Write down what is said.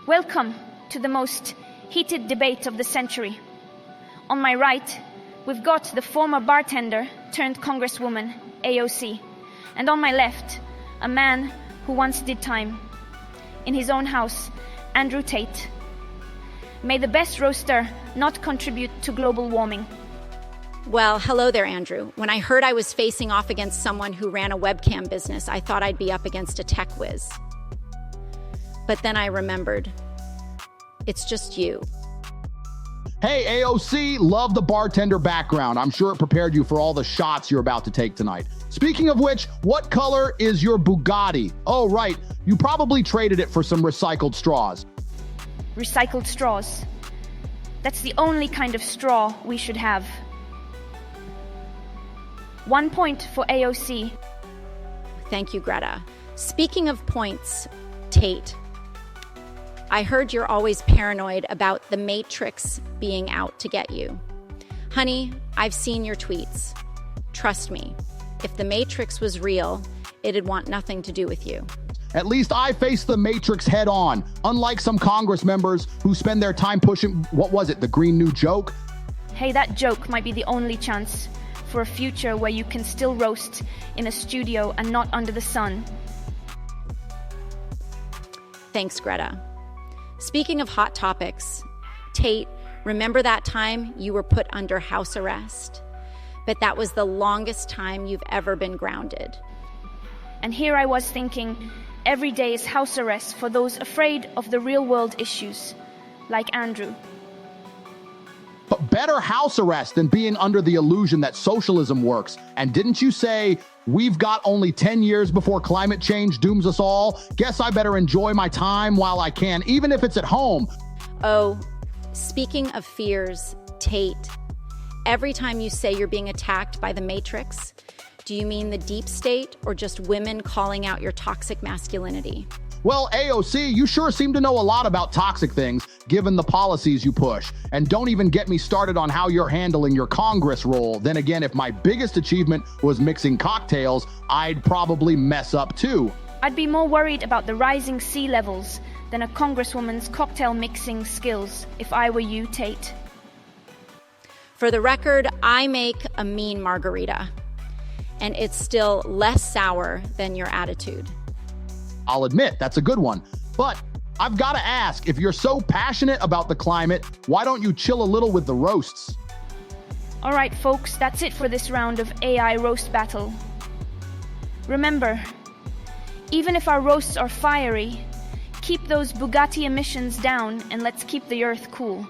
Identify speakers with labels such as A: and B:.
A: Welcome to the most heated debate of the century. On my right, we've got the former bartender turned Congresswoman, AOC. And on my left, a man who once did time. In his own house, Andrew Tate. May the best roaster not contribute to global warming.
B: Well, hello there, Andrew. When I heard I was facing off against someone who ran a webcam business, I thought I'd be up against a tech whiz. But then I remembered, it's just you.
C: Hey, AOC, love the bartender background. I'm sure it prepared you for all the shots you're about to take tonight. Speaking of which, what color is your Bugatti? Oh, right, you probably traded it for some recycled straws.
A: Recycled straws. That's the only kind of straw we should have. 1 point for AOC.
B: Thank you, Greta. Speaking of points, Tate, I heard you're always paranoid about the Matrix being out to get you. Honey, I've seen your tweets. Trust me, if the Matrix was real, it'd want nothing to do with you.
C: At least I face the Matrix head on, unlike some Congress members who spend their time pushing, the Green New Joke?
A: Hey, that joke might be the only chance for a future where you can still roast in a studio and not under the sun.
B: Thanks, Greta. Speaking of hot topics, Tate, remember that time you were put under house arrest? But that was the longest time you've ever been grounded.
A: And here I was thinking, every day is house arrest for those afraid of the real world issues, like Andrew.
C: But better house arrest than being under the illusion that socialism works. And didn't you say, we've got only 10 years before climate change dooms us all? Guess I better enjoy my time while I can, even if it's at home.
B: Oh, speaking of fears, Tate, every time you say you're being attacked by the Matrix, do you mean the deep state or just women calling out your toxic masculinity?
C: Well, AOC, you sure seem to know a lot about toxic things, given the policies you push. And don't even get me started on how you're handling your Congress role. Then again, if my biggest achievement was mixing cocktails, I'd probably mess up too.
A: I'd be more worried about the rising sea levels than a congresswoman's cocktail mixing skills if I were you, Tate.
B: For the record, I make a mean margarita, and it's still less sour than your attitude.
C: I'll admit, that's a good one. But I've got to ask, if you're so passionate about the climate, why don't you chill a little with the roasts?
A: All right, folks, that's it for this round of AI roast battle. Remember, even if our roasts are fiery, keep those Bugatti emissions down and let's keep the earth cool.